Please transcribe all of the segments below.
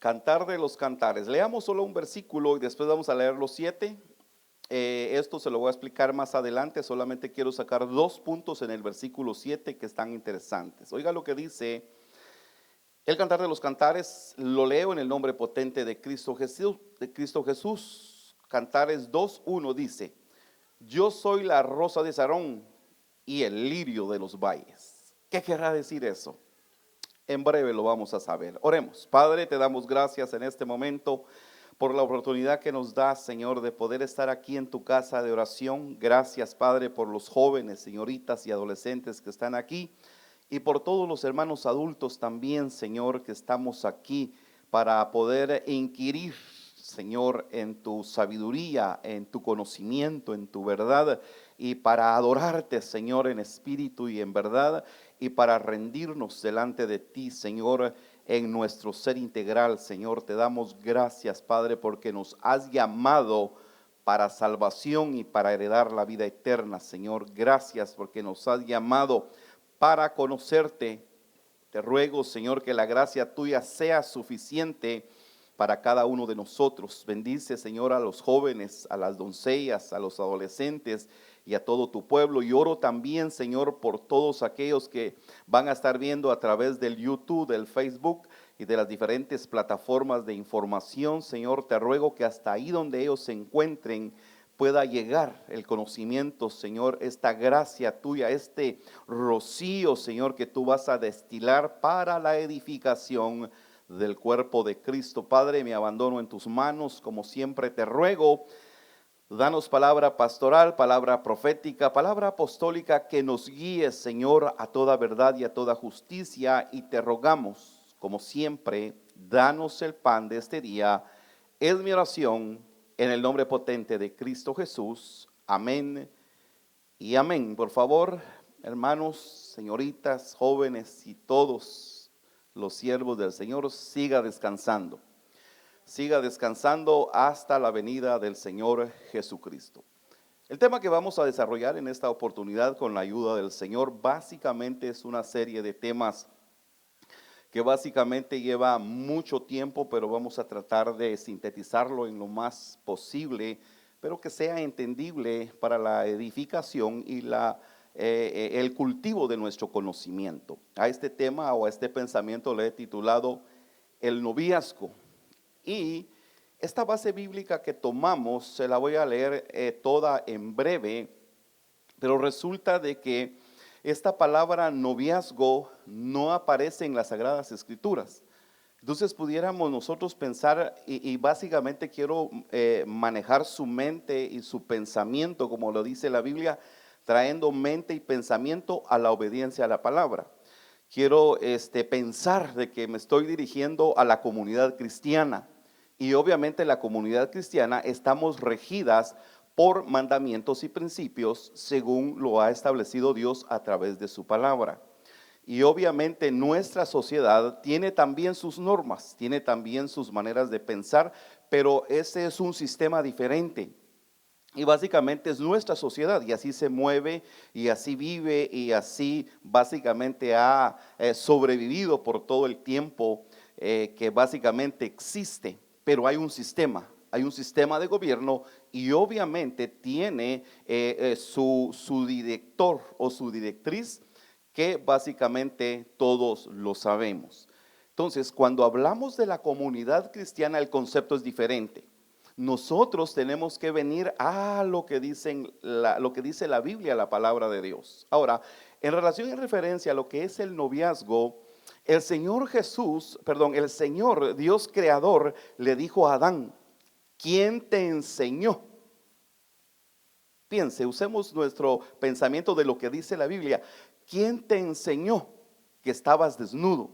Cantar de los cantares. Leamos solo un versículo y después vamos a leer los 7. Esto se lo voy a explicar más adelante, solamente quiero sacar 2 puntos en el versículo 7 que están interesantes. Oiga lo que dice el Cantar de los Cantares, lo leo en el nombre potente de Cristo Jesús. Cantares 2:1 dice: Yo soy la rosa de Sarón y el lirio de los valles. ¿Qué querrá decir eso? En breve lo vamos a saber. Oremos. Padre, te damos gracias en este momento por la oportunidad que nos das, Señor, de poder estar aquí en tu casa de oración. Gracias, Padre, por los jóvenes, señoritas y adolescentes que están aquí y por todos los hermanos adultos también, Señor, que estamos aquí para poder inquirir, Señor, en tu sabiduría, en tu conocimiento, en tu verdad, y para adorarte, Señor, en espíritu y en verdad, y para rendirnos delante de ti, Señor, en nuestro ser integral. Señor, te damos gracias, Padre, porque nos has llamado para salvación y para heredar la vida eterna. Señor, gracias porque nos has llamado para conocerte. Te ruego, Señor, que la gracia tuya sea suficiente para cada uno de nosotros. Bendice, Señor, a los jóvenes, a las doncellas, a los adolescentes y a todo tu pueblo. Y oro también, Señor, por todos aquellos que van a estar viendo a través del YouTube, del Facebook y de las diferentes plataformas de información. Señor, te ruego que hasta ahí donde ellos se encuentren pueda llegar el conocimiento, Señor, esta gracia tuya, este rocío, Señor, que tú vas a destilar para la edificación del cuerpo de Cristo. Padre, me abandono en tus manos, como siempre te ruego. Danos palabra pastoral, palabra profética, palabra apostólica que nos guíe, Señor, a toda verdad y a toda justicia. Y te rogamos, como siempre, danos el pan de este día. Es mi oración en el nombre potente de Cristo Jesús. Amén y amén. Por favor, hermanos, señoritas, jóvenes y todos los siervos del Señor, siga descansando. Siga descansando hasta la venida del Señor Jesucristo. El tema que vamos a desarrollar en esta oportunidad con la ayuda del Señor básicamente es una serie de temas que básicamente lleva mucho tiempo, pero vamos a tratar de sintetizarlo en lo más posible, pero que sea entendible para la edificación y el cultivo de nuestro conocimiento. A este tema o a este pensamiento le he titulado el noviazgo. Y esta base bíblica que tomamos, se la voy a leer toda en breve, pero resulta de que esta palabra noviazgo no aparece en las Sagradas Escrituras. Entonces pudiéramos nosotros pensar, y básicamente quiero manejar su mente y su pensamiento, como lo dice la Biblia, trayendo mente y pensamiento a la obediencia a la palabra. Quiero pensar de que me estoy dirigiendo a la comunidad cristiana. Y obviamente la comunidad cristiana estamos regidas por mandamientos y principios según lo ha establecido Dios a través de su palabra. Y obviamente nuestra sociedad tiene también sus normas, tiene también sus maneras de pensar, pero ese es un sistema diferente. Y básicamente es nuestra sociedad y así se mueve y así vive y así básicamente ha sobrevivido por todo el tiempo que básicamente existe. Pero hay un sistema de gobierno y obviamente tiene su director o su directriz que básicamente todos lo sabemos. Entonces, cuando hablamos de la comunidad cristiana, el concepto es diferente. Nosotros tenemos que venir a lo que dice la Biblia, la palabra de Dios. Ahora, en relación y referencia a lo que es el noviazgo, el Señor Dios creador le dijo a Adán: ¿quién te enseñó? Piense, usemos nuestro pensamiento de lo que dice la Biblia. ¿Quién te enseñó que estabas desnudo?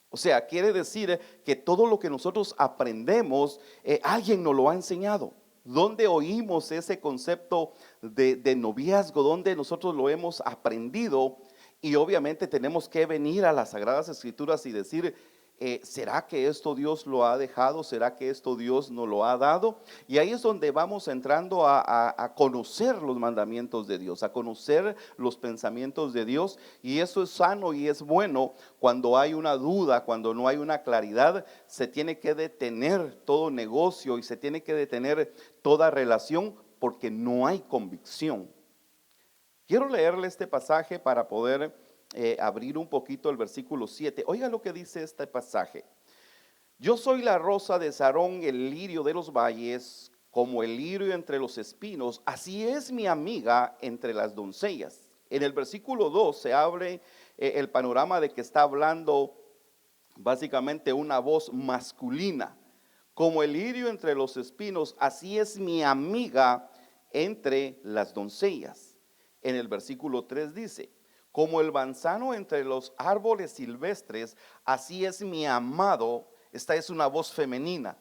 O sea, quiere decir que todo lo que nosotros aprendemos, alguien nos lo ha enseñado. ¿Dónde oímos ese concepto de noviazgo? ¿Dónde nosotros lo hemos aprendido? Y obviamente tenemos que venir a las Sagradas Escrituras y decir, ¿será que esto Dios lo ha dejado? ¿Será que esto Dios nos lo ha dado? Y ahí es donde vamos entrando a conocer los mandamientos de Dios, a conocer los pensamientos de Dios. Y eso es sano y es bueno. Cuando hay una duda, cuando no hay una claridad, se tiene que detener todo negocio y se tiene que detener toda relación porque no hay convicción. Quiero leerle este pasaje para poder abrir un poquito el versículo 7. Oiga lo que dice este pasaje. Yo soy la rosa de Sarón, el lirio de los valles, como el lirio entre los espinos, así es mi amiga entre las doncellas. En el versículo 2 se abre el panorama de que está hablando básicamente una voz masculina. Como el lirio entre los espinos, así es mi amiga entre las doncellas. En el versículo 3 dice, como el manzano entre los árboles silvestres, así es mi amado. Esta es una voz femenina.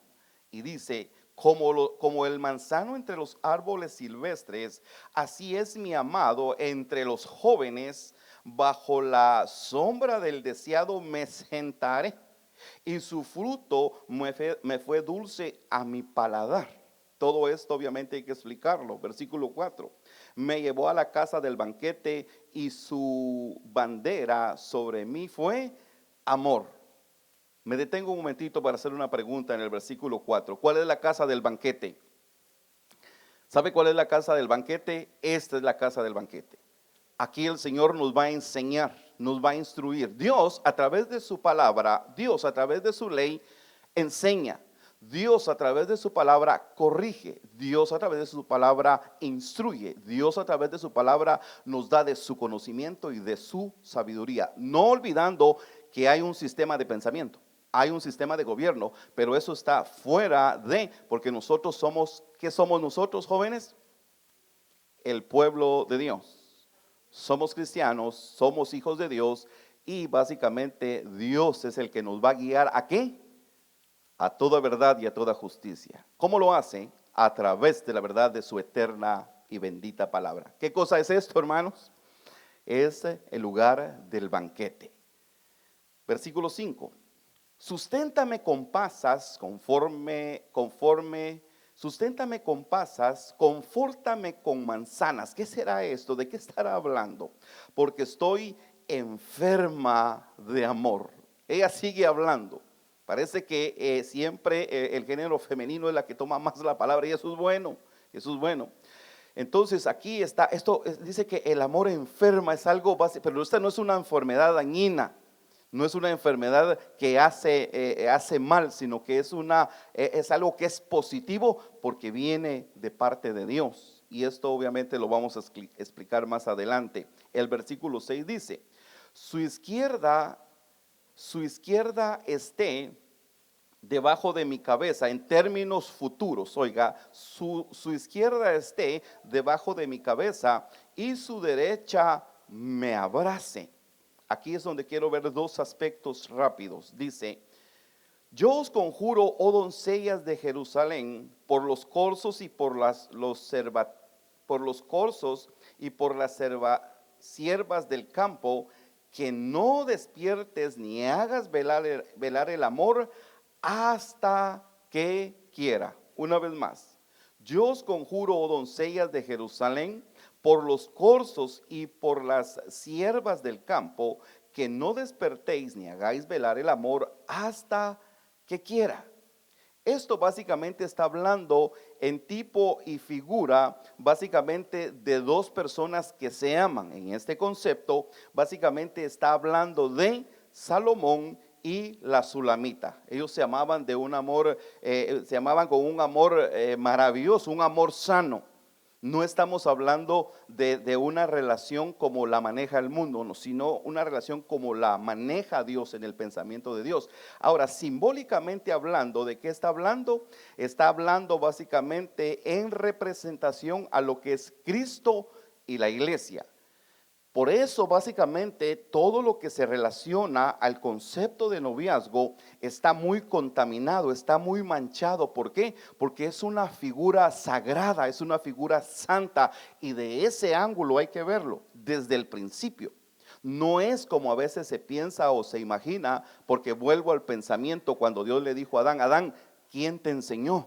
Y dice, como el manzano entre los árboles silvestres, así es mi amado entre los jóvenes, bajo la sombra del deseado me sentaré, y su fruto me fue dulce a mi paladar. Todo esto obviamente hay que explicarlo. Versículo 4. Me llevó a la casa del banquete y su bandera sobre mí fue amor. Me detengo un momentito para hacer una pregunta en el versículo 4. ¿Cuál es la casa del banquete? ¿Sabe cuál es la casa del banquete? Esta es la casa del banquete. Aquí el Señor nos va a enseñar, nos va a instruir. Dios a través de su palabra, Dios a través de su ley enseña. Dios a través de su palabra corrige, Dios a través de su palabra instruye, Dios a través de su palabra nos da de su conocimiento y de su sabiduría, no olvidando que hay un sistema de pensamiento, hay un sistema de gobierno, pero eso está fuera de, porque nosotros somos, ¿qué somos nosotros, jóvenes? El pueblo de Dios, somos cristianos, somos hijos de Dios y básicamente Dios es el que nos va a guiar ¿a qué? A toda verdad y a toda justicia. ¿Cómo lo hace? A través de la verdad de su eterna y bendita palabra. ¿Qué cosa es esto, hermanos? Es el lugar del banquete. Versículo 5. Susténtame con pasas, susténtame con pasas, confórtame con manzanas. ¿Qué será esto? ¿De qué estará hablando? Porque estoy enferma de amor. Ella sigue hablando. Parece que siempre el género femenino es la que toma más la palabra y eso es bueno, eso es bueno. Entonces aquí está, dice que el amor enferma, es algo básico, pero esta no es una enfermedad dañina, no es una enfermedad que hace mal, sino que es algo que es positivo porque viene de parte de Dios. Y esto obviamente lo vamos a explicar más adelante. El versículo 6 dice, su izquierda esté debajo de mi cabeza, en términos futuros, oiga, su izquierda esté debajo de mi cabeza y su derecha me abrace. Aquí es donde quiero ver dos aspectos rápidos. Dice, yo os conjuro, oh doncellas de Jerusalén, por los corzos y por las siervas del campo, que no despiertes ni hagas velar el amor hasta que quiera. Una vez más, yo os conjuro, oh doncellas de Jerusalén, por los corzos y por las siervas del campo, que no despertéis ni hagáis velar el amor hasta que quiera. Esto básicamente está hablando en tipo y figura básicamente de dos personas que se aman. En este concepto básicamente está hablando de Salomón y la Sulamita. Ellos se amaban de un amor, se amaban con un amor maravilloso, un amor sano. No estamos hablando de una relación como la maneja el mundo, no, sino una relación como la maneja Dios en el pensamiento de Dios. Ahora, simbólicamente hablando, ¿de qué está hablando? Está hablando básicamente en representación a lo que es Cristo y la iglesia. Por eso básicamente todo lo que se relaciona al concepto de noviazgo está muy contaminado, está muy manchado. ¿Por qué? Porque es una figura sagrada, es una figura santa y de ese ángulo hay que verlo desde el principio. No es como a veces se piensa o se imagina, porque vuelvo al pensamiento cuando Dios le dijo a Adán, Adán, ¿quién te enseñó?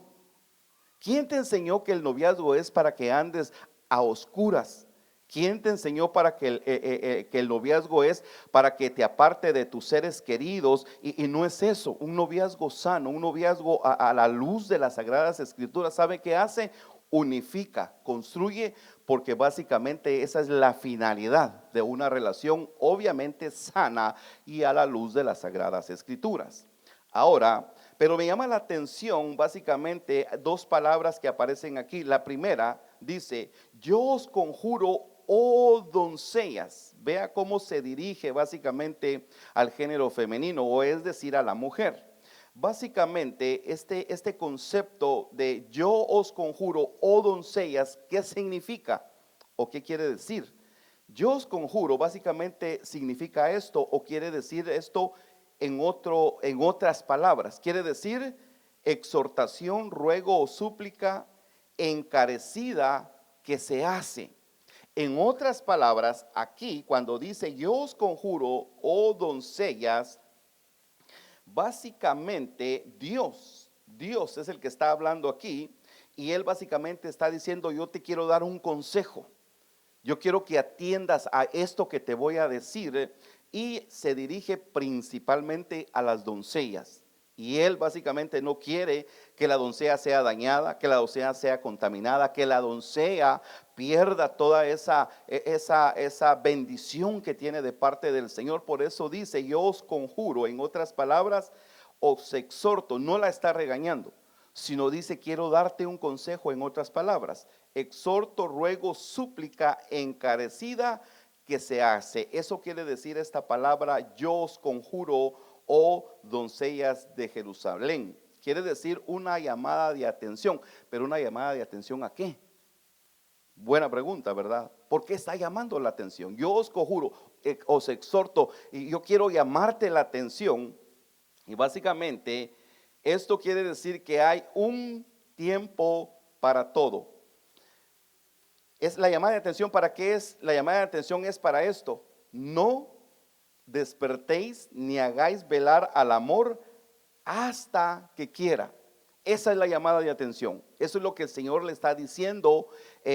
¿Quién te enseñó que el noviazgo es para que andes a oscuras? ¿Quién te enseñó para que el noviazgo es para que te aparte de tus seres queridos? Y no es eso, un noviazgo sano, un noviazgo a la luz de las Sagradas Escrituras. ¿Sabe qué hace? Unifica, construye, porque básicamente esa es la finalidad de una relación obviamente sana y a la luz de las Sagradas Escrituras. Ahora, pero me llama la atención básicamente dos palabras que aparecen aquí. La primera dice, yo os conjuro, oh doncellas. Vea cómo se dirige básicamente al género femenino, o es decir, a la mujer. Básicamente este concepto de yo os conjuro, oh doncellas, ¿qué significa? ¿O qué quiere decir? Yo os conjuro básicamente significa esto, o quiere decir esto en otras palabras. Quiere decir exhortación, ruego o súplica encarecida que se hace. En otras palabras, aquí cuando dice yo os conjuro, oh doncellas, básicamente Dios es el que está hablando aquí, y él básicamente está diciendo, yo te quiero dar un consejo. Yo quiero que atiendas a esto que te voy a decir, y se dirige principalmente a las doncellas. Y él básicamente no quiere que la doncella sea dañada, que la doncella sea contaminada, que la doncella pierda toda esa bendición que tiene de parte del Señor. Por eso dice, yo os conjuro, en otras palabras, os exhorto, no la está regañando, sino dice, quiero darte un consejo. En otras palabras, exhorto, ruego, súplica encarecida que se hace. Eso quiere decir esta palabra, yo os conjuro, oh doncellas de Jerusalén. Quiere decir una llamada de atención. Pero una llamada de atención ¿a qué? Buena pregunta, ¿verdad? ¿Por qué está llamando la atención? Yo os conjuro, os exhorto, y yo quiero llamarte la atención. Y básicamente esto quiere decir que hay un tiempo para todo. Es la llamada de atención. ¿Para qué es? La llamada de atención es para esto: no despertéis ni hagáis velar al amor hasta que quiera. Esa es la llamada de atención. Eso es lo que el Señor le está diciendo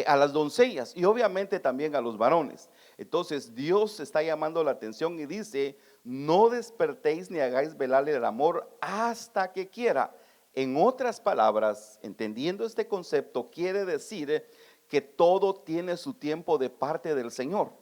a las doncellas, y obviamente también a los varones. Entonces Dios está llamando la atención y dice, no despertéis ni hagáis velar el amor hasta que quiera. En otras palabras, entendiendo este concepto, quiere decir que todo tiene su tiempo de parte del Señor.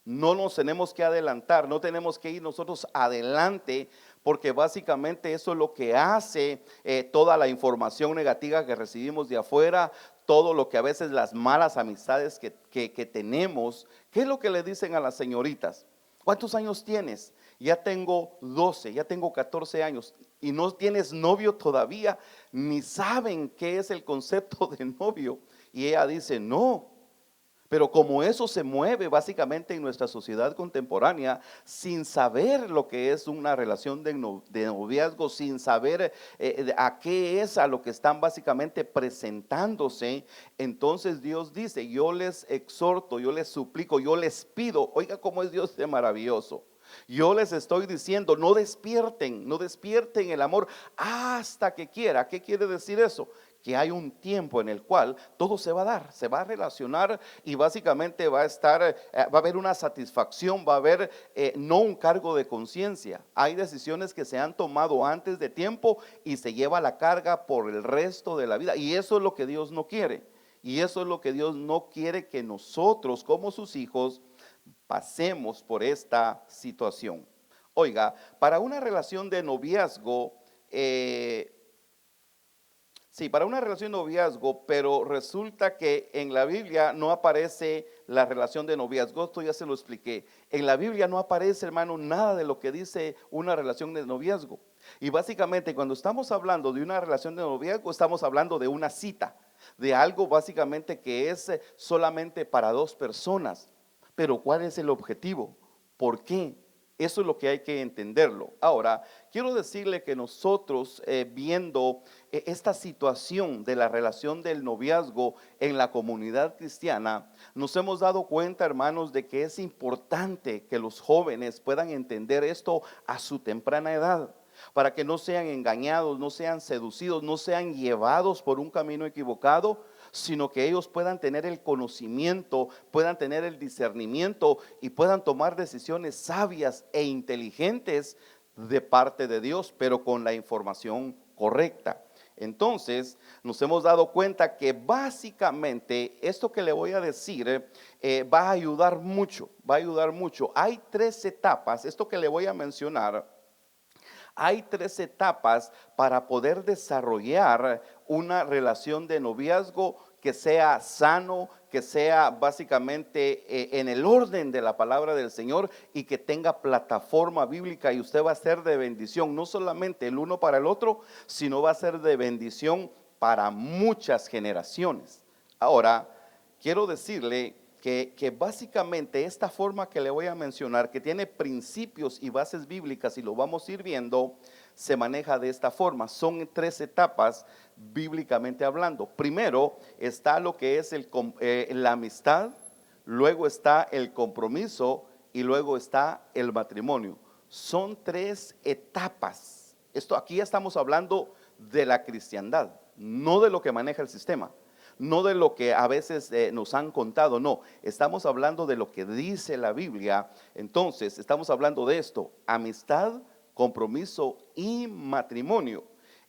No nos tenemos que adelantar, no tenemos que ir nosotros adelante, porque básicamente eso es lo que hace toda la información negativa que recibimos de afuera, todo lo que a veces las malas amistades que tenemos. ¿Qué es lo que le dicen a las señoritas? ¿Cuántos años tienes? Ya tengo 12, ya tengo 14 años y no tienes novio todavía, ni saben qué es el concepto de novio. Y ella dice, no. Pero como eso se mueve básicamente en nuestra sociedad contemporánea, sin saber lo que es una relación de noviazgo, sin saber a qué es a lo que están básicamente presentándose, entonces Dios dice, yo les exhorto, yo les suplico, yo les pido. Oiga cómo es Dios de maravilloso. Yo les estoy diciendo, no despierten, no despierten el amor hasta que quiera. ¿Qué quiere decir eso? Que hay un tiempo en el cual todo se va a dar, se va a relacionar, y básicamente va a estar, va a haber una satisfacción, va a haber no un cargo de conciencia. Hay decisiones que se han tomado antes de tiempo y se lleva la carga por el resto de la vida, y eso es lo que Dios no quiere. Y eso es lo que Dios no quiere, que nosotros como sus hijos pasemos por esta situación. Oiga, para una relación de noviazgo, para una relación de noviazgo, pero resulta que en la Biblia no aparece la relación de noviazgo. Esto ya se lo expliqué. En la Biblia no aparece, hermano, nada de lo que dice una relación de noviazgo. Y básicamente cuando estamos hablando de una relación de noviazgo, estamos hablando de una cita, de algo básicamente que es solamente para dos personas. Pero ¿cuál es el objetivo? ¿Por qué? Eso es lo que hay que entenderlo. Ahora, quiero decirle que nosotros viendo esta situación de la relación del noviazgo en la comunidad cristiana, nos hemos dado cuenta, hermanos, de que es importante que los jóvenes puedan entender esto a su temprana edad, para que no sean engañados, no sean seducidos, no sean llevados por un camino equivocado, sino que ellos puedan tener el conocimiento, puedan tener el discernimiento y puedan tomar decisiones sabias e inteligentes de parte de Dios, pero con la información correcta. Entonces nos hemos dado cuenta que básicamente esto que le voy a decir va a ayudar mucho, va a ayudar mucho. Hay tres etapas, esto que le voy a mencionar. Hay tres etapas para poder desarrollar una relación de noviazgo que sea sano, que sea básicamente en el orden de la palabra del Señor y que tenga plataforma bíblica, y usted va a ser de bendición, no solamente el uno para el otro, sino va a ser de bendición para muchas generaciones. Ahora, quiero decirle que básicamente esta forma que le voy a mencionar, que tiene principios y bases bíblicas y lo vamos a ir viendo, se maneja de esta forma. Son tres etapas bíblicamente hablando. Primero está lo que es la amistad, luego está el compromiso y luego está el matrimonio. Son tres etapas. Esto aquí ya estamos hablando de la cristiandad, no de lo que maneja el sistema, no de lo que a veces nos han contado, no, estamos hablando de lo que dice la Biblia. Entonces estamos hablando de esto: amistad, compromiso y matrimonio.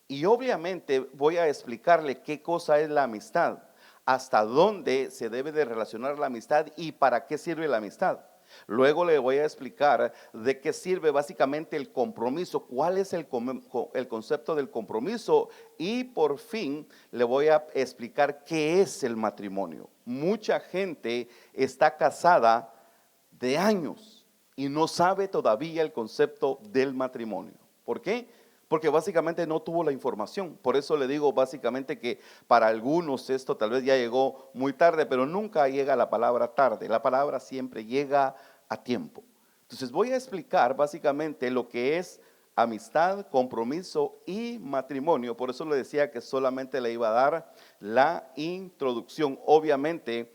Y obviamente voy a explicarle qué cosa es la amistad, hasta dónde se debe de relacionar la amistad y para qué sirve la amistad. Luego le voy a explicar de qué sirve básicamente el compromiso, cuál es el concepto del compromiso, y por fin le voy a explicar qué es el matrimonio. Mucha gente está casada de años y no sabe todavía el concepto del matrimonio. ¿Por qué? Porque básicamente no tuvo la información. Por eso le digo básicamente que para algunos esto tal vez ya llegó muy tarde, pero nunca llega la palabra tarde. La palabra siempre llega a tiempo. Entonces voy a explicar básicamente lo que es amistad, compromiso y matrimonio. Por eso le decía que solamente le iba a dar la introducción. Obviamente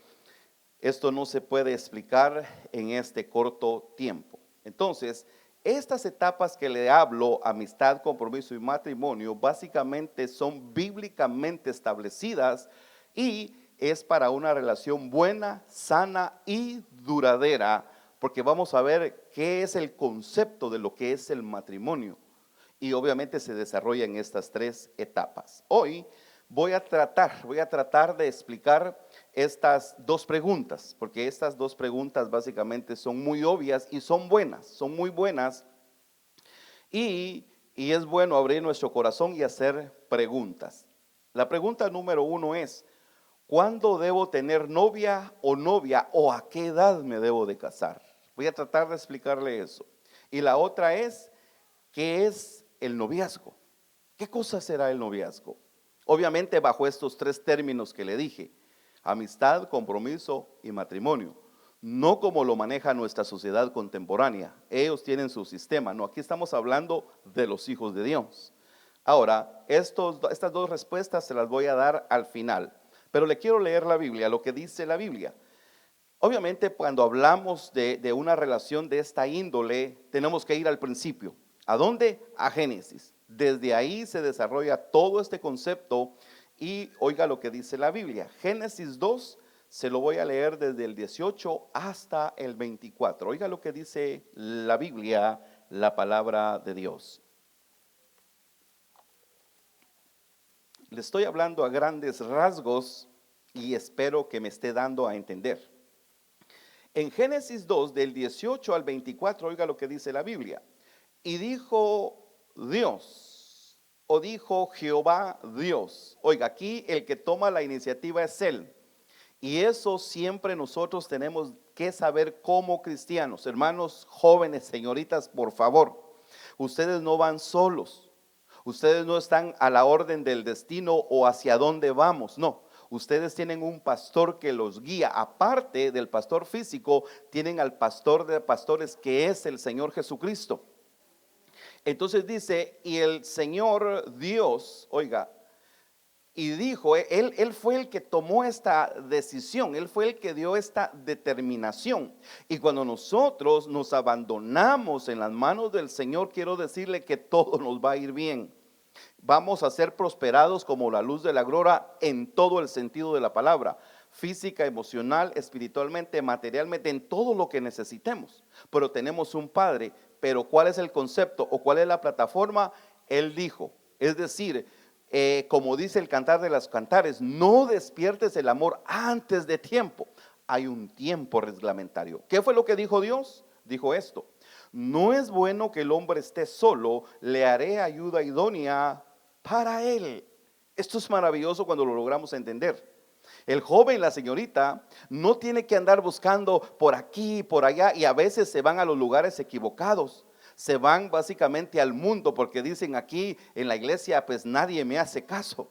esto no se puede explicar en este corto tiempo. Entonces, estas etapas que le hablo, amistad, compromiso y matrimonio, básicamente son bíblicamente establecidas y es para una relación buena, sana y duradera, porque vamos a ver qué es el concepto de lo que es el matrimonio, y obviamente se desarrolla en estas tres etapas. Hoy voy a tratar de explicar estas dos preguntas, porque estas dos preguntas básicamente son muy obvias y son buenas, son muy buenas, y es bueno abrir nuestro corazón y hacer preguntas. La pregunta número uno es: ¿cuándo debo tener novia o a qué edad me debo de casar? Voy a tratar de explicarle eso. Y la otra es: ¿qué es el noviazgo? ¿Qué cosa será el noviazgo? Obviamente bajo estos tres términos que le dije: amistad, compromiso y matrimonio. No como lo maneja nuestra sociedad contemporánea. Ellos tienen su sistema. No, aquí estamos hablando de los hijos de Dios. Ahora, estas dos respuestas se las voy a dar al final, pero le quiero leer la Biblia, lo que dice la Biblia. Obviamente cuando hablamos de una relación de esta índole, tenemos que ir al principio. ¿A dónde? A Génesis. Desde ahí se desarrolla todo este concepto, y oiga lo que dice la Biblia. Génesis 2, se lo voy a leer desde el 18 hasta el 24. Oiga lo que dice la Biblia, la palabra de Dios. Le estoy hablando a grandes rasgos y espero que me esté dando a entender. En Génesis 2, del 18 al 24, oiga lo que dice la Biblia. Y dijo Dios, o dijo Jehová Dios. Oiga, aquí el que toma la iniciativa es Él. Y eso siempre nosotros tenemos que saber como cristianos. Hermanos jóvenes, señoritas, por favor, ustedes no van solos. Ustedes no están a la orden del destino o hacia dónde vamos, no. Ustedes tienen un pastor que los guía. Aparte del pastor físico, tienen al pastor de pastores, que es el Señor Jesucristo. Entonces dice, y el Señor Dios, oiga, y dijo, él fue el que tomó esta decisión, él fue el que dio esta determinación. Y cuando nosotros nos abandonamos en las manos del Señor, quiero decirle que todo nos va a ir bien. Vamos a ser prosperados como la luz de la aurora en todo el sentido de la palabra, física, emocional, espiritualmente, materialmente, en todo lo que necesitemos. Pero tenemos un Padre. Pero ¿cuál es el concepto o cuál es la plataforma? Él dijo, es decir, como dice el Cantar de los Cantares, no despiertes el amor antes de tiempo. Hay un tiempo reglamentario. ¿Qué fue lo que dijo Dios? Dijo esto: no es bueno que el hombre esté solo, le haré ayuda idónea para él. Esto es maravilloso cuando lo logramos entender. El joven, la señorita, no tiene que andar buscando por aquí y por allá, y a veces se van a los lugares equivocados. Se van básicamente al mundo porque dicen, aquí en la iglesia pues nadie me hace caso.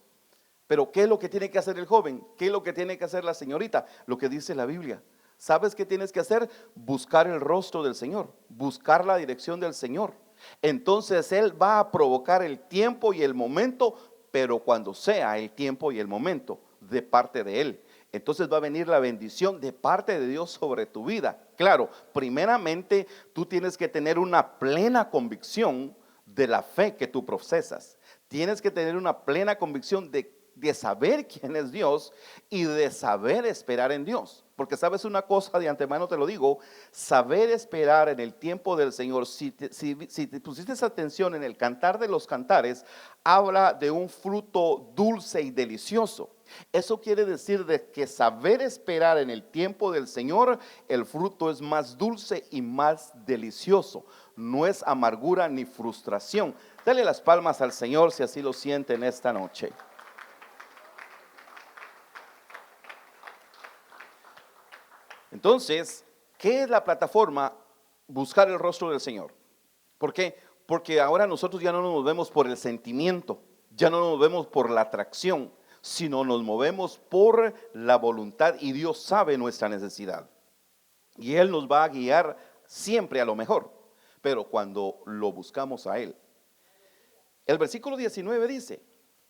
Pero ¿qué es lo que tiene que hacer el joven? ¿Qué es lo que tiene que hacer la señorita? Lo que dice la Biblia. ¿Sabes qué tienes que hacer? Buscar el rostro del Señor, buscar la dirección del Señor. Entonces Él va a provocar el tiempo y el momento, pero cuando sea el tiempo y el momento de parte de Él. Entonces va a venir la bendición de parte de Dios sobre tu vida. Claro, primeramente tú tienes que tener una plena convicción de la fe que tú procesas. Tienes que tener una plena convicción de saber quién es Dios y de saber esperar en Dios. Porque sabes una cosa, de antemano te lo digo, saber esperar en el tiempo del Señor. Si te pusiste atención en el Cantar de los Cantares, habla de un fruto dulce y delicioso. Eso quiere decir de que saber esperar en el tiempo del Señor, el fruto es más dulce y más delicioso. No es amargura ni frustración. Dale las palmas al Señor si así lo siente en esta noche. Entonces, ¿qué es la plataforma? Buscar el rostro del Señor. ¿Por qué? Porque ahora nosotros ya no nos movemos por el sentimiento, ya no nos movemos por la atracción, sino nos movemos por la voluntad, y Dios sabe nuestra necesidad. Y Él nos va a guiar siempre a lo mejor, pero cuando lo buscamos a Él. El versículo 19 dice: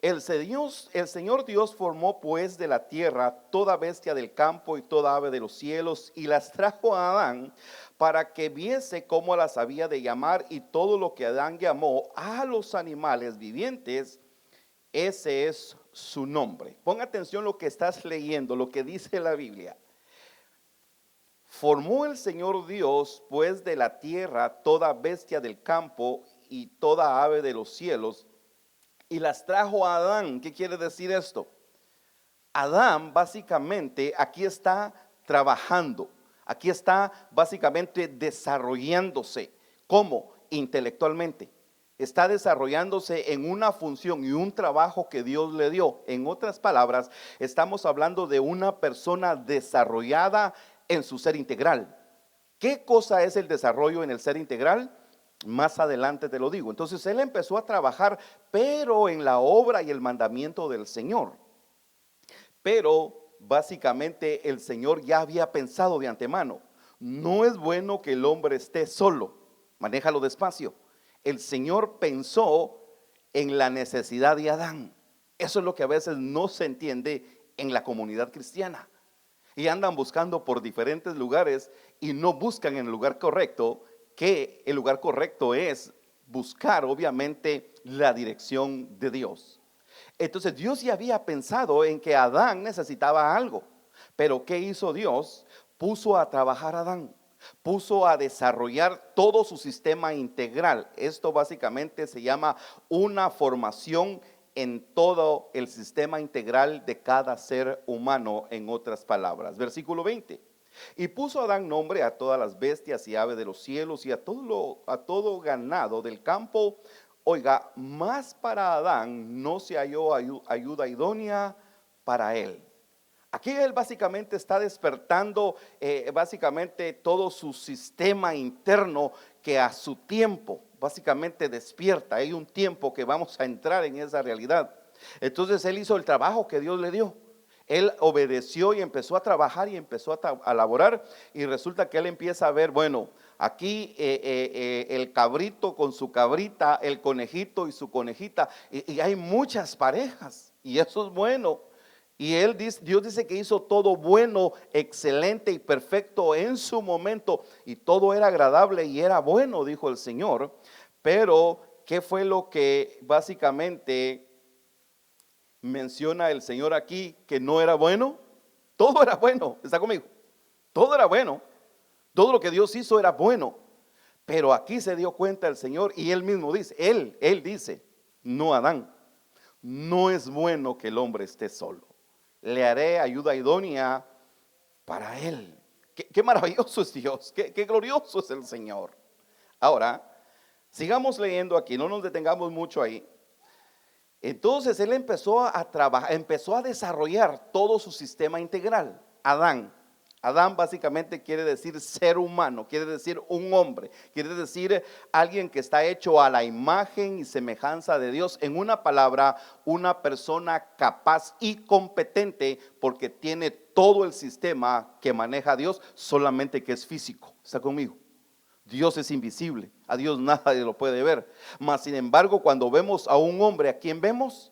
el Señor Dios formó pues de la tierra toda bestia del campo y toda ave de los cielos, y las trajo a Adán para que viese cómo las había de llamar, y todo lo que Adán llamó a los animales vivientes, ese es su nombre. Pon atención lo que estás leyendo, lo que dice la Biblia. Formó el Señor Dios pues de la tierra toda bestia del campo y toda ave de los cielos, y las trajo a Adán. ¿Qué quiere decir esto? Adán básicamente aquí está trabajando, aquí está básicamente desarrollándose. ¿Cómo? Intelectualmente. Está desarrollándose en una función y un trabajo que Dios le dio. En otras palabras, estamos hablando de una persona desarrollada en su ser integral. ¿Qué cosa es el desarrollo en el ser integral? Más adelante te lo digo. Entonces él empezó a trabajar, pero en la obra y el mandamiento del Señor. Pero básicamente el Señor ya había pensado de antemano: no es bueno que el hombre esté solo. Manéjalo despacio. El Señor pensó en la necesidad de Adán. Eso es lo que a veces no se entiende en la comunidad cristiana. Y andan buscando por diferentes lugares y no buscan en el lugar correcto, que el lugar correcto es buscar obviamente la dirección de Dios. Entonces Dios ya había pensado en que Adán necesitaba algo, pero ¿qué hizo Dios? Puso a trabajar a Adán, puso a desarrollar todo su sistema integral. Esto básicamente se llama una formación en todo el sistema integral de cada ser humano, en otras palabras. Versículo 20. Y puso Adán nombre a todas las bestias y aves de los cielos y a todo ganado del campo. Oiga, más para Adán no se halló ayuda idónea para él. Aquí él básicamente está despertando básicamente todo su sistema interno, que a su tiempo básicamente despierta. Hay un tiempo que vamos a entrar en esa realidad. Entonces él hizo el trabajo que Dios le dio. Él obedeció y empezó a trabajar y empezó a laborar, y resulta que él empieza a ver, bueno, aquí el cabrito con su cabrita, el conejito y su conejita, y hay muchas parejas, y eso es bueno. Y Dios dice que hizo todo bueno, excelente y perfecto en su momento, y todo era agradable y era bueno, dijo el Señor. Pero, ¿qué fue lo que básicamente menciona el Señor aquí que no era bueno? Todo era bueno, ¿está conmigo? Todo era bueno, todo lo que Dios hizo era bueno, pero aquí se dio cuenta el Señor y él mismo dice, él dice, no, Adán, no es bueno que el hombre esté solo, le haré ayuda idónea para él. Qué maravilloso es Dios, qué glorioso es el Señor. Ahora, sigamos leyendo aquí, no nos detengamos mucho ahí. Entonces él empezó a trabajar, empezó a desarrollar todo su sistema integral. Adán básicamente quiere decir ser humano, quiere decir un hombre, quiere decir alguien que está hecho a la imagen y semejanza de Dios. En una palabra, una persona capaz y competente, porque tiene todo el sistema que maneja Dios, solamente que es físico. ¿Está conmigo? Dios es invisible, a Dios nadie lo puede ver. Mas sin embargo, cuando vemos a un hombre, ¿a quién vemos?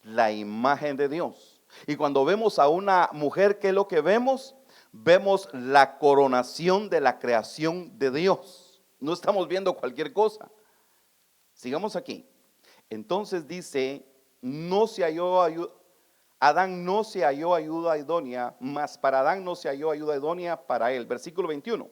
La imagen de Dios. Y cuando vemos a una mujer, ¿qué es lo que vemos? Vemos la coronación de la creación de Dios. No estamos viendo cualquier cosa. Sigamos aquí. Entonces dice, Adán no se halló ayuda idónea, mas para Adán no se halló ayuda idónea para él. Versículo 21.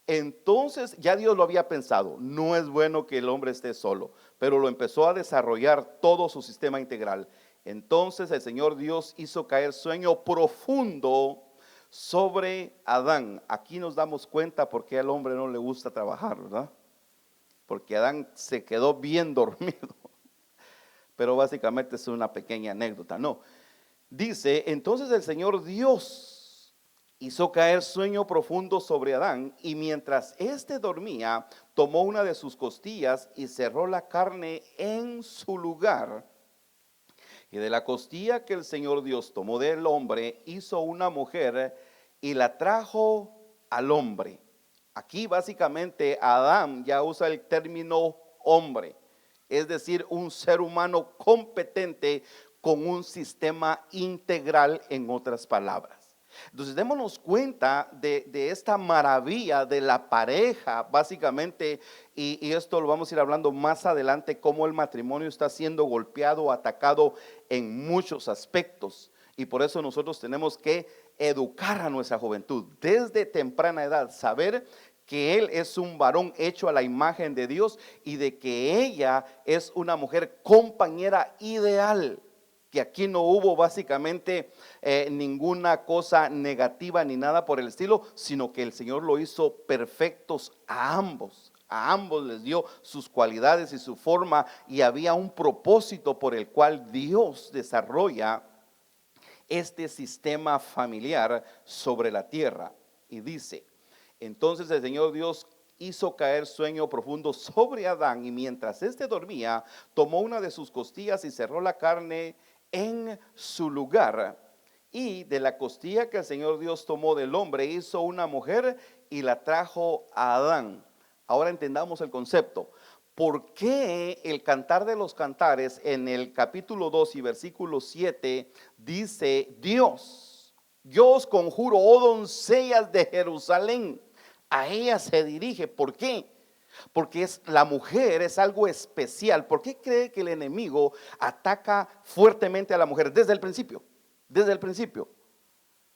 Entonces ya Dios lo había pensado, no es bueno que el hombre esté solo, pero lo empezó a desarrollar todo su sistema integral. Entonces el Señor Dios hizo caer sueño profundo sobre Adán. Aquí nos damos cuenta por qué al hombre no le gusta trabajar, ¿verdad? Porque Adán se quedó bien dormido. Pero básicamente es una pequeña anécdota, no. Dice, entonces el Señor Dios hizo caer sueño profundo sobre Adán, y mientras éste dormía, tomó una de sus costillas y cerró la carne en su lugar. Y de la costilla que el Señor Dios tomó del hombre, hizo una mujer y la trajo al hombre. Aquí básicamente Adán ya usa el término hombre, es decir, un ser humano competente con un sistema integral, en otras palabras. Entonces démonos cuenta de esta maravilla de la pareja básicamente, y esto lo vamos a ir hablando más adelante, cómo el matrimonio está siendo golpeado, atacado en muchos aspectos, y por eso nosotros tenemos que educar a nuestra juventud desde temprana edad, saber que él es un varón hecho a la imagen de Dios y de que ella es una mujer compañera ideal. Que aquí no hubo básicamente ninguna cosa negativa ni nada por el estilo, sino que el Señor lo hizo perfectos a ambos. A ambos les dio sus cualidades y su forma, y había un propósito por el cual Dios desarrolla este sistema familiar sobre la tierra. Y dice, entonces el Señor Dios hizo caer sueño profundo sobre Adán, y mientras éste dormía, tomó una de sus costillas y cerró la carne en su lugar. Y de la costilla que el Señor Dios tomó del hombre, hizo una mujer y la trajo a Adán. Ahora entendamos el concepto. ¿Por qué el Cantar de los Cantares en el capítulo 2 y versículo 7 dice: Dios, yo os conjuro, oh doncellas de Jerusalén? A ella se dirige. ¿Por qué? Porque la mujer es algo especial. ¿Por qué cree que el enemigo ataca fuertemente a la mujer? Desde el principio, desde el principio.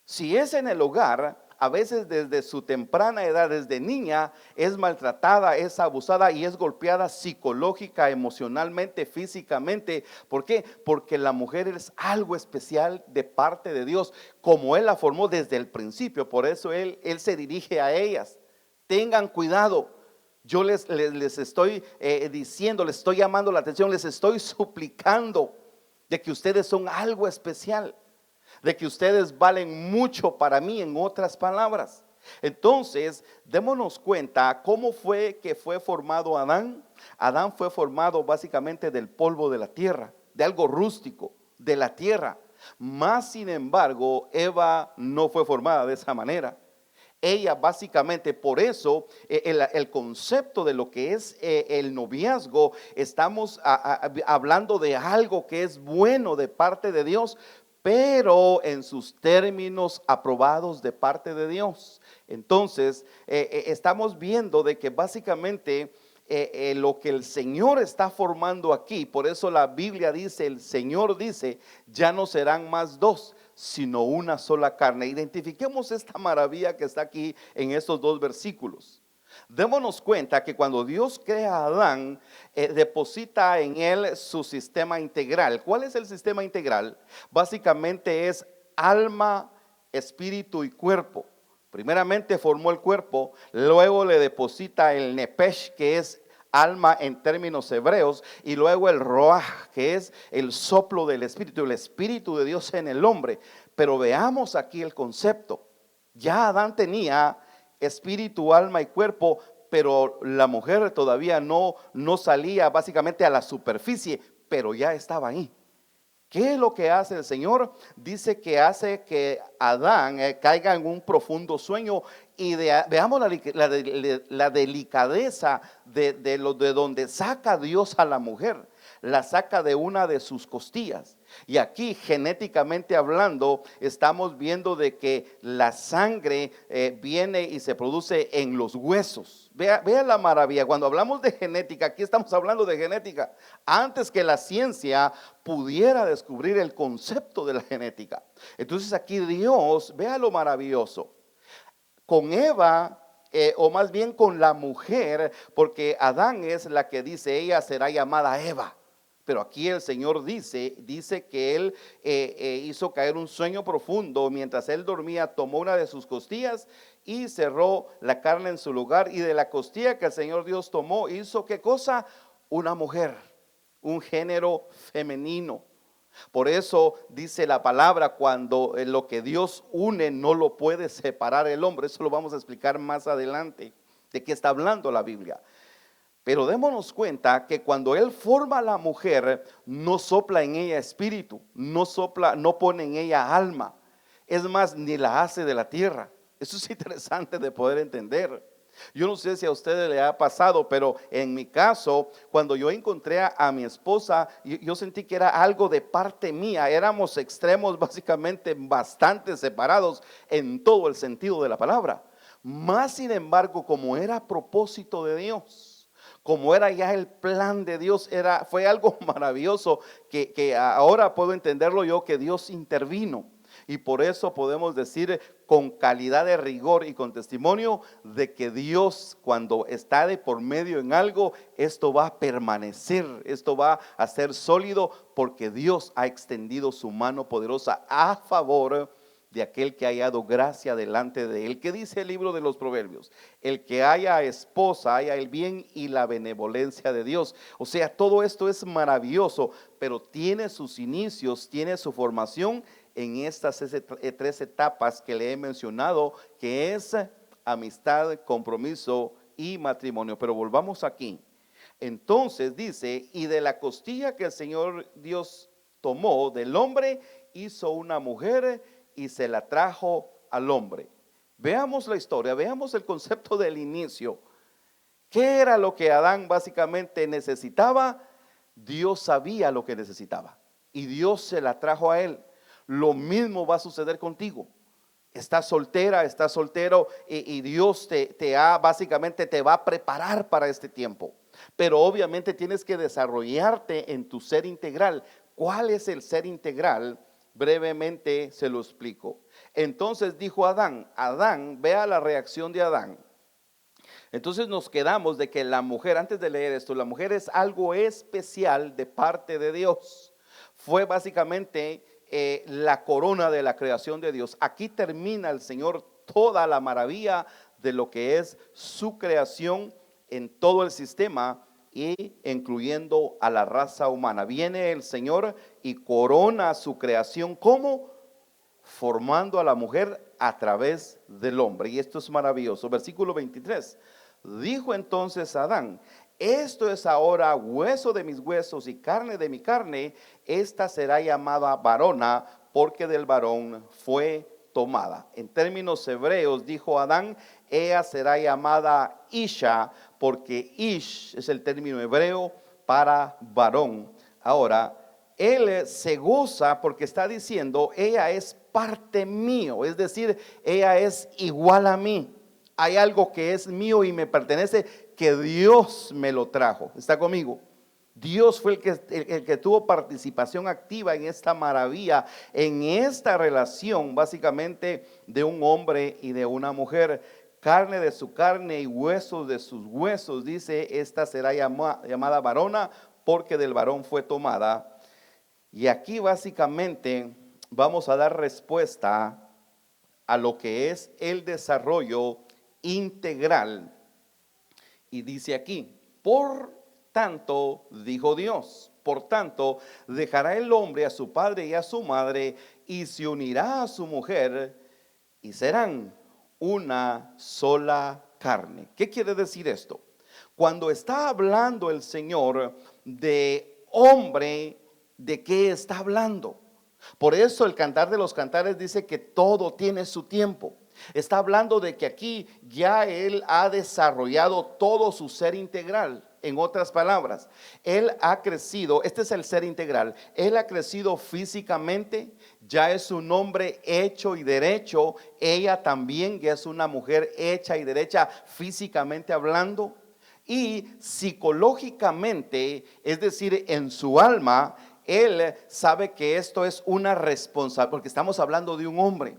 Si es en el hogar, a veces desde su temprana edad, desde niña, es maltratada, es abusada y es golpeada psicológica, emocionalmente, físicamente. ¿Por qué? Porque la mujer es algo especial de parte de Dios, como Él la formó desde el principio. Por eso Él se dirige a ellas. Tengan cuidado. Yo les estoy diciendo, les estoy llamando la atención, les estoy suplicando de que ustedes son algo especial, de que ustedes valen mucho para mí, en otras palabras. Entonces, démonos cuenta cómo fue que fue formado Adán. Adán fue formado básicamente del polvo de la tierra, de algo rústico, de la tierra. Mas, sin embargo, Eva no fue formada de esa manera. Ella básicamente, por eso el concepto de lo que es el noviazgo, estamos hablando de algo que es bueno de parte de Dios, pero en sus términos aprobados de parte de Dios. Entonces, estamos viendo de que básicamente lo que el Señor está formando aquí, por eso la Biblia dice, el Señor dice, ya no serán más dos, sino una sola carne. Identifiquemos esta maravilla que está aquí en estos dos versículos. Démonos cuenta que cuando Dios crea a Adán, deposita en él su sistema integral. ¿Cuál es el sistema integral? Básicamente es alma, espíritu y cuerpo. Primeramente formó el cuerpo, luego le deposita el nepesh, que es alma en términos hebreos, y luego el roaj, que es el soplo del espíritu, el espíritu de Dios en el hombre. Pero veamos aquí el concepto. Ya Adán tenía espíritu, alma y cuerpo, pero la mujer todavía no salía básicamente a la superficie, pero ya estaba ahí. ¿Qué es lo que hace el Señor? Dice que hace que Adán caiga en un profundo sueño, y veamos la delicadeza de donde saca Dios a la mujer. La saca de una de sus costillas. Y aquí, genéticamente hablando, estamos viendo de que la sangre viene y se produce en los huesos. Vea la maravilla. Cuando hablamos de genética, aquí estamos hablando de genética antes que la ciencia pudiera descubrir el concepto de la genética. Entonces aquí Dios, vea lo maravilloso. Con Eva, o más bien con la mujer, porque Adán es la que dice, ella será llamada Eva. Pero aquí el Señor dice que Él hizo caer un sueño profundo. Mientras Él dormía, tomó una de sus costillas y cerró la carne en su lugar. Y de la costilla que el Señor Dios tomó, hizo ¿qué cosa? Una mujer, un género femenino. Por eso dice la palabra, cuando lo que Dios une no lo puede separar el hombre. Eso lo vamos a explicar más adelante, de qué está hablando la Biblia. Pero démonos cuenta que cuando Él forma a la mujer, no sopla en ella espíritu, no pone en ella alma. Es más, ni la hace de la tierra. Eso es interesante de poder entender. Yo no sé si a ustedes le ha pasado, pero en mi caso, cuando yo encontré a mi esposa, yo sentí que era algo de parte mía. Éramos extremos básicamente bastante separados en todo el sentido de la palabra. Más sin embargo, como era propósito de Dios, como era ya el plan de Dios, fue algo maravilloso que ahora puedo entenderlo yo, que Dios intervino. Y por eso podemos decir con calidad de rigor y con testimonio de que Dios, cuando está de por medio en algo, esto va a permanecer, esto va a ser sólido, porque Dios ha extendido su mano poderosa a favor de aquel que haya dado gracia delante de él. ¿Qué dice el libro de los Proverbios? El que haya esposa, haya el bien y la benevolencia de Dios. O sea, todo esto es maravilloso, pero tiene sus inicios, tiene su formación en estas tres etapas que le he mencionado, que es amistad, compromiso y matrimonio. Pero volvamos aquí. Entonces dice, y de la costilla que el Señor Dios tomó del hombre, hizo una mujer y se la trajo al hombre. Veamos la historia, veamos el concepto del inicio. ¿Qué era lo que Adán básicamente necesitaba? Dios sabía lo que necesitaba y Dios se la trajo a él. Lo mismo va a suceder contigo. Estás soltera, estás soltero, y Dios básicamente te va a preparar para este tiempo. Pero obviamente tienes que desarrollarte en tu ser integral. ¿Cuál es el ser integral? Brevemente se lo explico. Entonces dijo Adán, vea la reacción de Adán. Entonces nos quedamos de que la mujer, antes de leer esto, la mujer es algo especial de parte de Dios. Fue básicamente la corona de la creación de Dios. Aquí termina el Señor toda la maravilla de lo que es su creación en todo el sistema, y incluyendo a la raza humana. Viene el Señor y corona su creación, ¿cómo? Formando a la mujer a través del hombre. Y esto es maravilloso. Versículo 23. Dijo entonces Adán, esto es ahora hueso de mis huesos y carne de mi carne, esta será llamada varona, porque del varón fue tomada. En términos hebreos dijo Adán, ella será llamada Isha, porque Ish es el término hebreo para varón. Ahora, él se goza porque está diciendo, ella es parte mío, es decir, ella es igual a mí. Hay algo que es mío y me pertenece, que Dios me lo trajo. ¿Está conmigo? Dios fue el que tuvo participación activa en esta maravilla, en esta relación básicamente de un hombre y de una mujer. Carne de su carne y huesos de sus huesos, dice, esta será llamada varona, porque del varón fue tomada. Y aquí básicamente vamos a dar respuesta a lo que es el desarrollo integral. Y dice aquí, por tanto, dijo Dios, por tanto, dejará el hombre a su padre y a su madre, y se unirá a su mujer, y serán una sola carne. ¿Qué quiere decir esto? Cuando está hablando el Señor de hombre, ¿de qué está hablando? Por eso el Cantar de los Cantares dice que todo tiene su tiempo. Está hablando de que aquí ya Él ha desarrollado todo su ser integral. En otras palabras, Él ha crecido, este es el ser integral, Él ha crecido físicamente, ya es un hombre hecho y derecho, ella también ya es una mujer hecha y derecha físicamente hablando, y psicológicamente, es decir, en su alma, Él sabe que esto es una responsabilidad, porque estamos hablando de un hombre.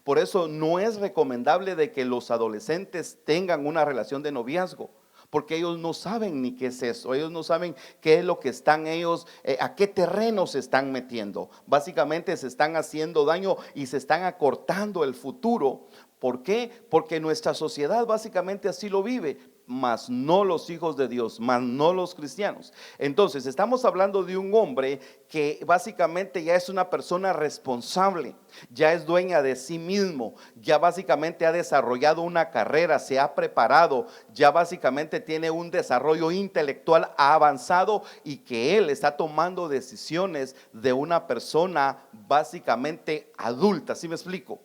Por eso no es recomendable de que los adolescentes tengan una relación de noviazgo, porque ellos no saben ni qué es eso, ellos no saben qué es lo que están ellos, a qué terreno se están metiendo. Básicamente se están haciendo daño y se están acortando el futuro. ¿Por qué? Porque nuestra sociedad básicamente así lo vive, mas no los hijos de Dios, mas no los cristianos. Entonces estamos hablando de un hombre que básicamente ya es una persona responsable, ya es dueña de sí mismo, ya básicamente ha desarrollado una carrera, se ha preparado, ya básicamente tiene un desarrollo intelectual avanzado, y que él está tomando decisiones de una persona básicamente adulta. ¿Sí me explico?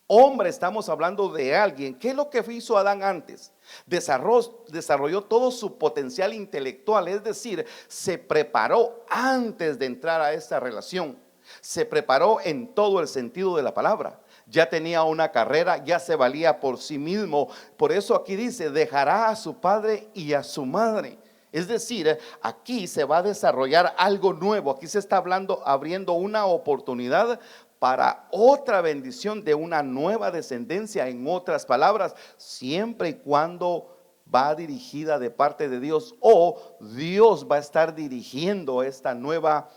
Hombre, estamos hablando de alguien. ¿Qué es lo que hizo Adán antes? Desarrolló todo su potencial intelectual, es decir, se preparó antes de entrar a esta relación. Se preparó en todo el sentido de la palabra. Ya tenía una carrera, ya se valía por sí mismo. Por eso aquí dice, dejará a su padre y a su madre. Es decir, aquí se va a desarrollar algo nuevo. Aquí se está abriendo una oportunidad para otra bendición de una nueva descendencia. En otras palabras, siempre y cuando va dirigida de parte de Dios, o Dios va a estar dirigiendo esta nueva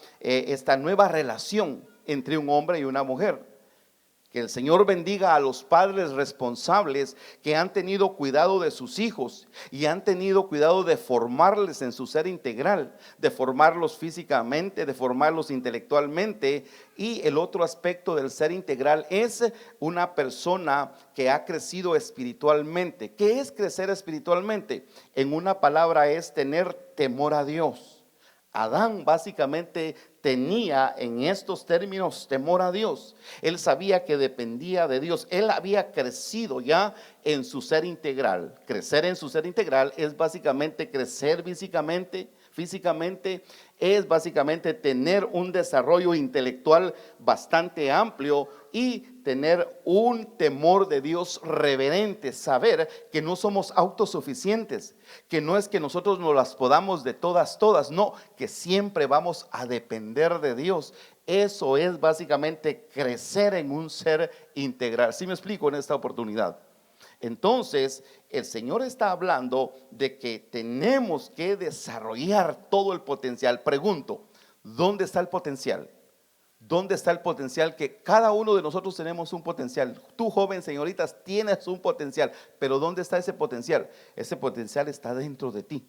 relación entre un hombre y una mujer. Que el Señor bendiga a los padres responsables que han tenido cuidado de sus hijos y han tenido cuidado de formarles en su ser integral, de formarlos físicamente, de formarlos intelectualmente. Y el otro aspecto del ser integral es una persona que ha crecido espiritualmente. ¿Qué es crecer espiritualmente? En una palabra es tener temor a Dios. Adán básicamente tenía en estos términos temor a Dios. Él sabía que dependía de Dios. Él había crecido ya en su ser integral. Crecer en su ser integral es básicamente crecer físicamente es básicamente tener un desarrollo intelectual bastante amplio y tener un temor de Dios reverente, saber que no somos autosuficientes, que no es que nosotros nos las podamos de todas, no, que siempre vamos a depender de Dios. Eso es básicamente crecer en un ser integral. ¿Sí me explico en esta oportunidad? Entonces, el Señor está hablando de que tenemos que desarrollar todo el potencial. Pregunto, ¿dónde está el potencial? ¿Dónde está el potencial? Que cada uno de nosotros tenemos un potencial. Tú, joven, señoritas, tienes un potencial, pero ¿dónde está ese potencial? Ese potencial está dentro de ti.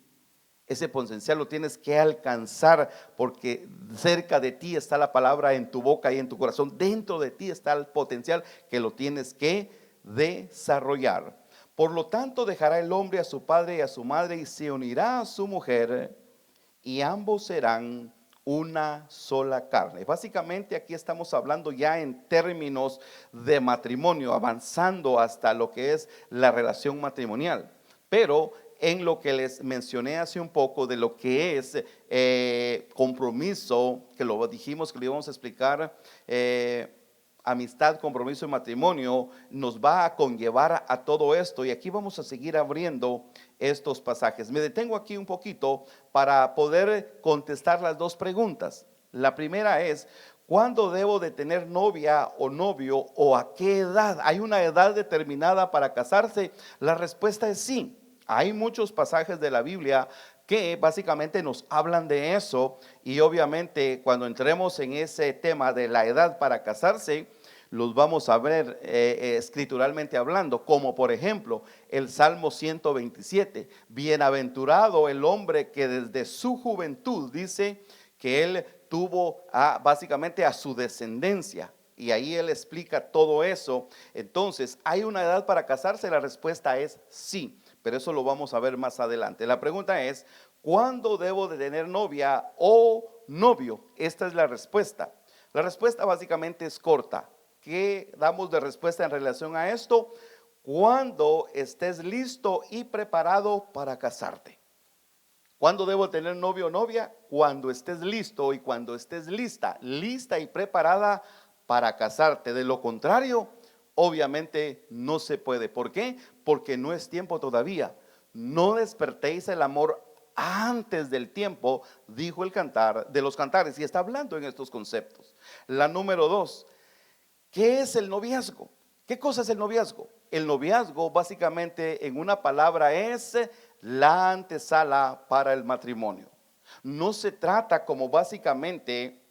Ese potencial lo tienes que alcanzar, porque cerca de ti está la palabra, en tu boca y en tu corazón. Dentro de ti está el potencial que lo tienes que desarrollar. Por lo tanto, dejará el hombre a su padre y a su madre, y se unirá a su mujer, y ambos serán una sola carne. Básicamente aquí estamos hablando ya en términos de matrimonio, avanzando hasta lo que es la relación matrimonial. Pero en lo que les mencioné hace un poco de lo que es compromiso, que lo dijimos que lo íbamos a explicar, amistad, compromiso y matrimonio, nos va a conllevar a todo esto. Y aquí vamos a seguir abriendo estos pasajes. Me detengo aquí un poquito para poder contestar las dos preguntas. La primera es: ¿cuándo debo de tener novia o novio, o a qué edad? ¿Hay una edad determinada para casarse? La respuesta es sí. Hay muchos pasajes de la Biblia que básicamente nos hablan de eso, y obviamente cuando entremos en ese tema de la edad para casarse, los vamos a ver escrituralmente hablando, como por ejemplo el Salmo 127. Bienaventurado el hombre que desde su juventud, dice que él tuvo básicamente a su descendencia. Y ahí él explica todo eso. Entonces, ¿hay una edad para casarse? La respuesta es sí, pero eso lo vamos a ver más adelante. La pregunta es: ¿cuándo debo de tener novia o novio? Esta es la respuesta. La respuesta básicamente es corta. ¿Qué damos de respuesta en relación a esto? Cuando estés listo y preparado para casarte. ¿Cuándo debo tener novio o novia? Cuando estés listo y cuando estés lista y preparada para casarte. De lo contrario, obviamente no se puede. ¿Por qué? Porque no es tiempo todavía. No despertéis el amor antes del tiempo, dijo el cantar de los cantares, y está hablando en estos conceptos. La número 2, ¿qué es el noviazgo? ¿Qué cosa es el noviazgo? El noviazgo básicamente en una palabra es la antesala para el matrimonio. No se trata como básicamente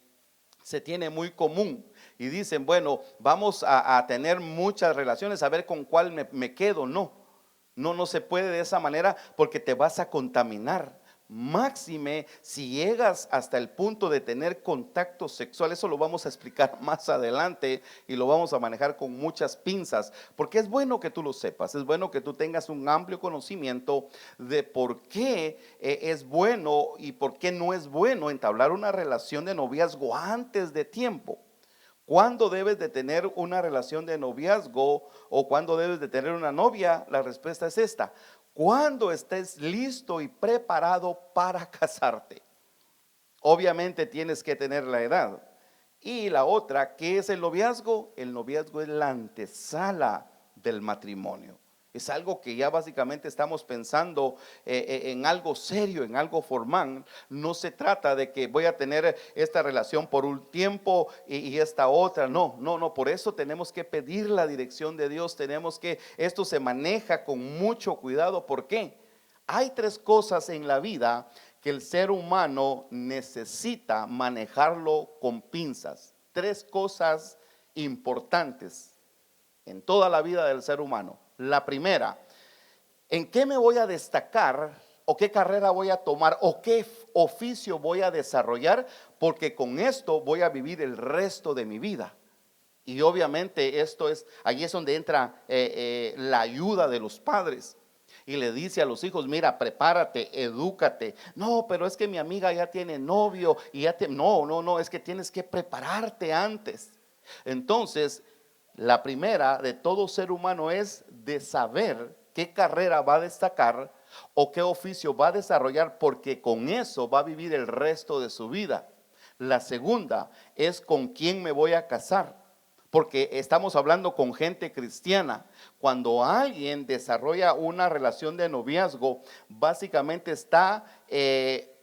se tiene muy común y dicen, bueno, vamos a tener muchas relaciones, a ver con cuál me quedo. No se puede de esa manera, porque te vas a contaminar. Máxime si llegas hasta el punto de tener contacto sexual. Eso lo vamos a explicar más adelante y lo vamos a manejar con muchas pinzas, porque es bueno que tú lo sepas, es bueno que tú tengas un amplio conocimiento de por qué es bueno y por qué no es bueno entablar una relación de noviazgo antes de tiempo. ¿Cuándo debes de tener una relación de noviazgo o cuándo debes de tener una novia? La respuesta es esta: cuando estés listo y preparado para casarte. Obviamente tienes que tener la edad. Y la otra, ¿qué es el noviazgo? El noviazgo es la antesala del matrimonio. Es algo que ya básicamente estamos pensando en algo serio, en algo formal. No se trata de que voy a tener esta relación por un tiempo y esta otra. No. Por eso tenemos que pedir la dirección de Dios. Esto se maneja con mucho cuidado. ¿Por qué? Hay 3 cosas en la vida que el ser humano necesita manejarlo con pinzas. 3 cosas importantes en toda la vida del ser humano. La primera: ¿en qué me voy a destacar o qué carrera voy a tomar o qué oficio voy a desarrollar? Porque con esto voy a vivir el resto de mi vida. Y obviamente ahí es donde entra la ayuda de los padres. Y le dice a los hijos: mira, prepárate, edúcate. No, pero es que mi amiga ya tiene novio y no, es que tienes que prepararte antes. Entonces, la primera de todo ser humano es de saber qué carrera va a destacar o qué oficio va a desarrollar, porque con eso va a vivir el resto de su vida. La segunda es con quién me voy a casar, porque estamos hablando con gente cristiana. Cuando alguien desarrolla una relación de noviazgo, básicamente está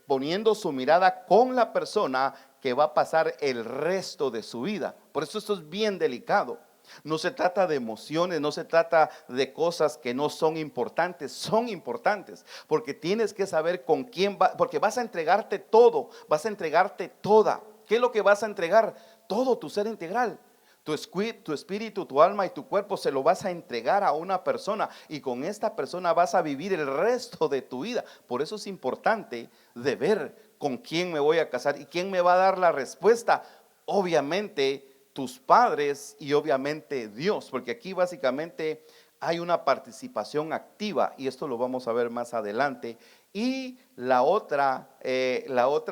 poniendo su mirada con la persona que va a pasar el resto de su vida. Por eso esto es bien delicado. No se trata de emociones, no se trata de cosas que no son importantes. Son importantes, porque tienes que saber con quién porque vas a entregarte todo, vas a entregarte toda. ¿Qué es lo que vas a entregar? Todo tu ser integral. Tu espíritu, tu alma y tu cuerpo se lo vas a entregar a una persona, y con esta persona vas a vivir el resto de tu vida. Por eso es importante de ver con quién me voy a casar y quién me va a dar la respuesta. Obviamente tus padres y obviamente Dios, porque aquí básicamente hay una participación activa, y esto lo vamos a ver más adelante Y la otra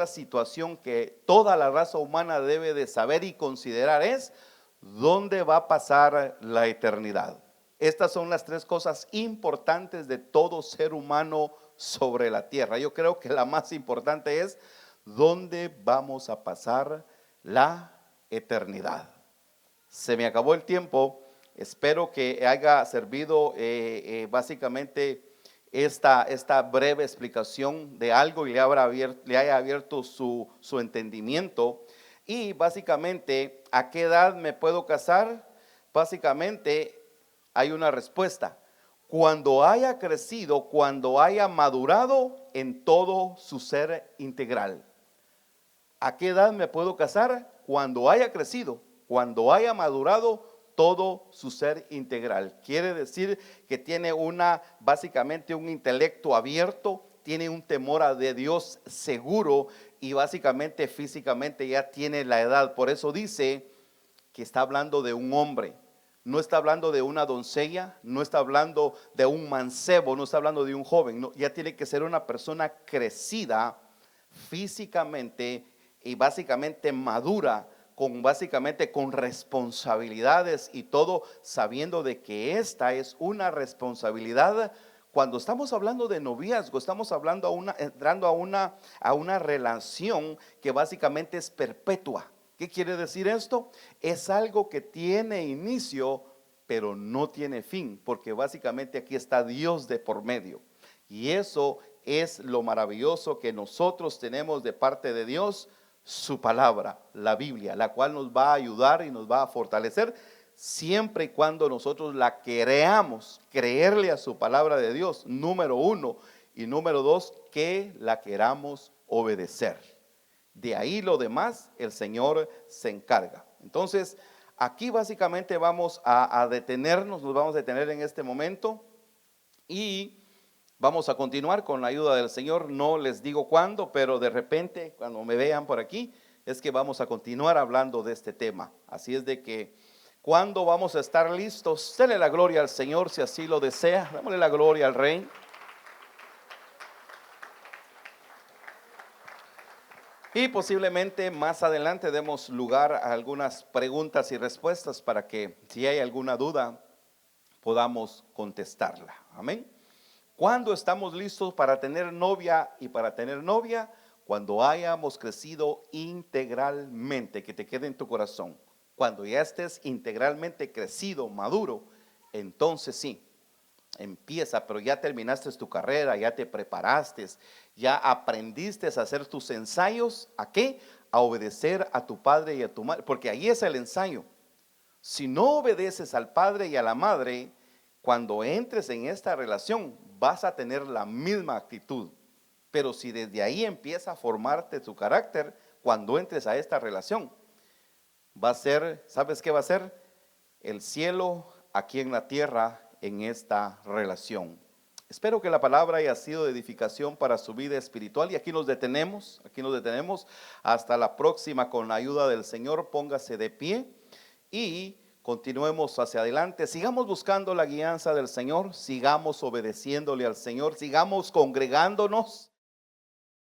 situación que toda la raza humana debe de saber y considerar es dónde va a pasar la eternidad. Estas son las tres cosas importantes de todo ser humano sobre la tierra. Yo creo que la más importante es dónde vamos a pasar la eternidad. Se me acabó el tiempo. Espero que haya servido básicamente esta breve explicación de algo y le haya abierto su entendimiento. Y básicamente, ¿a qué edad me puedo casar? Básicamente hay una respuesta: cuando haya crecido, cuando haya madurado en todo su ser integral. ¿A qué edad me puedo casar? Cuando haya crecido, cuando haya madurado todo su ser integral. Quiere decir que tiene básicamente un intelecto abierto, tiene un temor a de Dios seguro y básicamente físicamente ya tiene la edad. Por eso dice que está hablando de un hombre. No está hablando de una doncella, no está hablando de un mancebo, no está hablando de un joven. No, ya tiene que ser una persona crecida físicamente y básicamente madura, con responsabilidades y todo, sabiendo de que esta es una responsabilidad. Cuando estamos hablando de noviazgo, estamos hablando entrando a una relación que básicamente es perpetua. ¿Qué quiere decir esto? Es algo que tiene inicio, pero no tiene fin, porque básicamente aquí está Dios de por medio. Y eso es lo maravilloso que nosotros tenemos de parte de Dios, su palabra, la Biblia, la cual nos va a ayudar y nos va a fortalecer siempre y cuando nosotros la creamos, creerle a su palabra de Dios, número uno, y número dos, que la queramos obedecer. De ahí lo demás, el Señor se encarga. Entonces, aquí básicamente vamos a detenernos, nos vamos a detener en este momento y vamos a continuar con la ayuda del Señor. No les digo cuándo, pero de repente cuando me vean por aquí es que vamos a continuar hablando de este tema. Así es de que cuando vamos a estar listos, denle la gloria al Señor si así lo desea. Démosle la gloria al Rey. Y posiblemente más adelante demos lugar a algunas preguntas y respuestas para que si hay alguna duda podamos contestarla. Amén. ¿Cuándo estamos listos para tener novia y para tener novia? Cuando hayamos crecido integralmente, que te quede en tu corazón. Cuando ya estés integralmente crecido, maduro, entonces sí, empieza, pero ya terminaste tu carrera, ya te preparaste, ya aprendiste a hacer tus ensayos. ¿A qué? A obedecer a tu padre y a tu madre, porque ahí es el ensayo. Si no obedeces al padre y a la madre, cuando entres en esta relación vas a tener la misma actitud. Pero si desde ahí empieza a formarte tu carácter, cuando entres a esta relación, va a ser, ¿sabes qué va a ser? El cielo aquí en la tierra en esta relación. Espero que la palabra haya sido de edificación para su vida espiritual y aquí nos detenemos hasta la próxima con la ayuda del Señor. Póngase de pie y continuemos hacia adelante, sigamos buscando la guianza del Señor, sigamos obedeciéndole al Señor, sigamos congregándonos